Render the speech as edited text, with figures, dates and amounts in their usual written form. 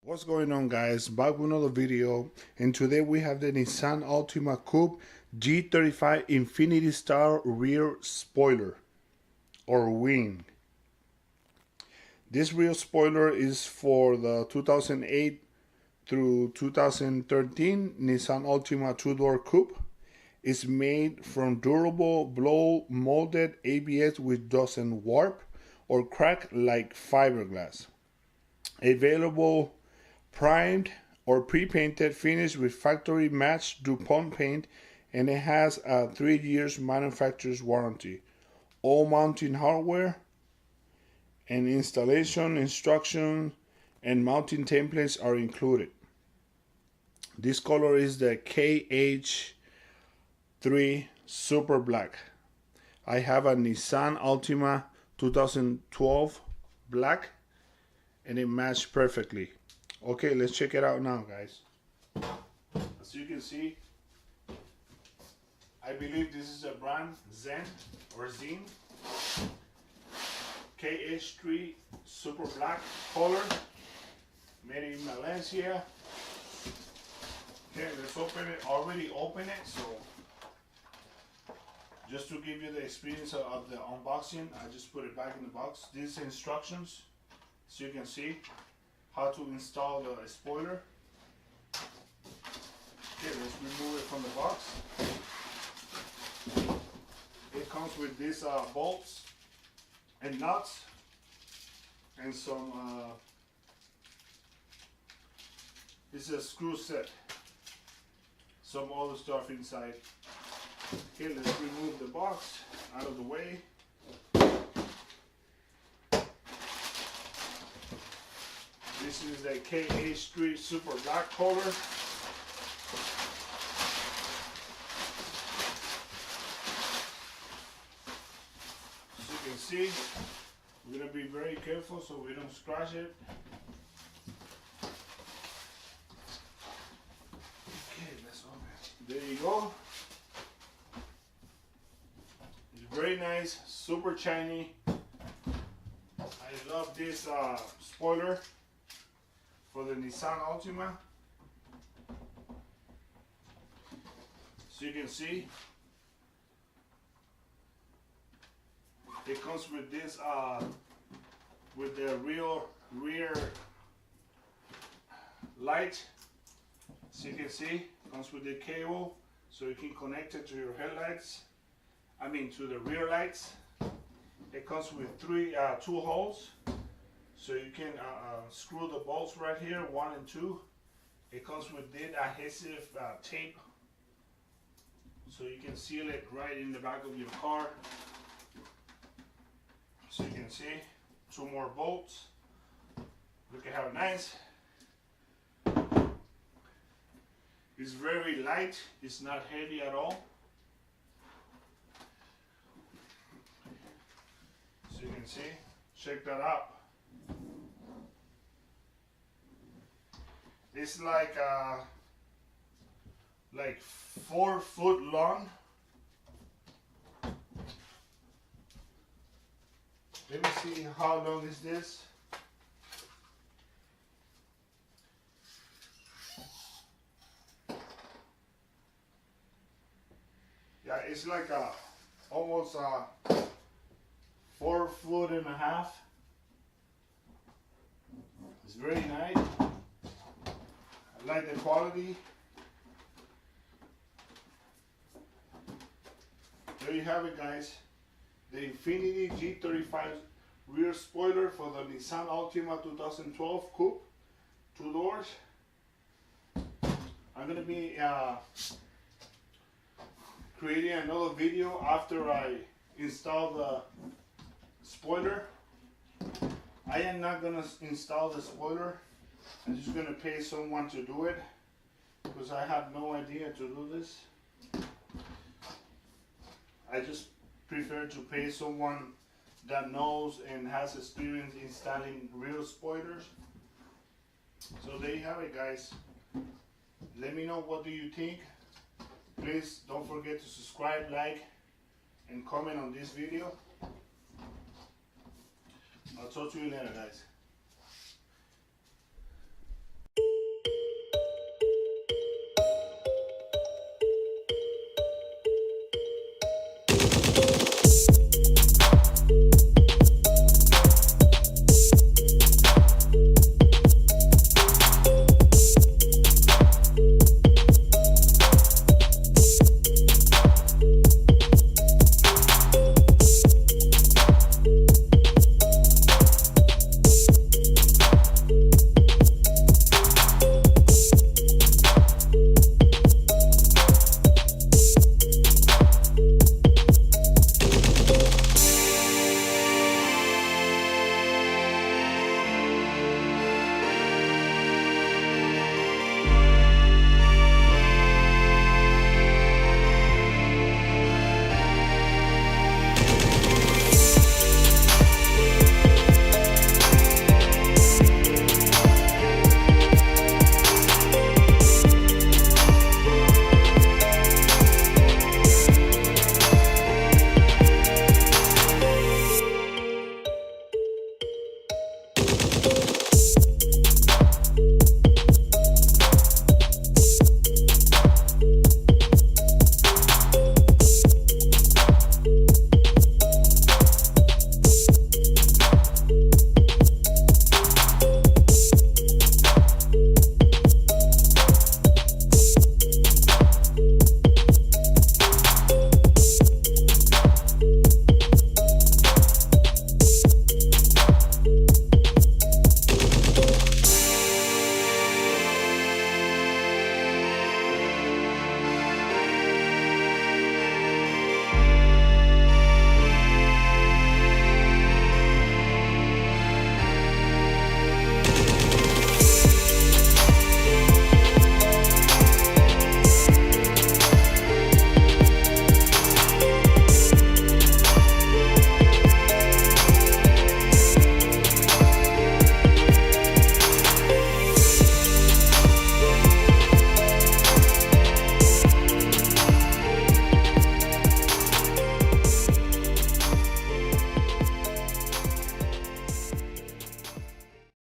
What's going on, guys? Back with another video, and today we have the Nissan Altima Coupe G35 Infiniti Star rear spoiler or wing. This rear spoiler is for the 2008 through 2013 Nissan Altima two-door coupe. It's made from durable blow molded ABS which doesn't warp or crack like fiberglass. Available primed or pre-painted finish with factory matched DuPont paint, and it has a 3 years manufacturer's warranty. All mounting hardware and installation instructions and mounting templates are included. This color is the KH3 Super Black. I have a Nissan Altima 2012 black and it matched perfectly. Okay, let's check it out now, guys. As you can see, I believe this is a brand Zen or Zine. KH3 Super Black color, made in Malaysia. Okay, let's open it. Already open it, so just to give you the experience of the unboxing, I just put it back in the box. These instructions, so you can see how to install the spoiler. Okay, let's remove it from the box. It comes with these bolts and nuts and some this is a screw set, some other stuff inside. Okay, let's remove the box out of the way. This is the KH3 Super Black color. As you can see, we're going to be very careful so we don't scratch it. Okay, let's open it. There you go. It's very nice, super shiny. I love this spoiler for the Nissan Altima. So you can see, it comes with this with the rear light. So you can see, it comes with the cable, so you can connect it to your headlights. I mean to the rear lights. It comes with two holes. So you can screw the bolts right here, 1 and 2. It comes with this adhesive tape, so you can seal it right in the back of your car. So you can see 2 more bolts. Look at how nice. It's very light. It's not heavy at all. So you can see. Check that out. It's like 4 foot long. Let me see how long is this. Yeah, it's like almost 4.5 foot. It's very nice. I like the quality. There you have it, guys. The Infiniti G35 rear spoiler for the Nissan Altima 2012 Coupe, 2 doors. I'm going to be creating another video after I install the spoiler. I am not going to install the spoiler. I'm just going to pay someone to do it because I have no idea to do this. I just prefer to pay someone that knows and has experience installing real spoilers. So there you have it, guys. Let me know, what do you think? Please don't forget to subscribe, like, and comment on this video. I'll talk to you later, guys.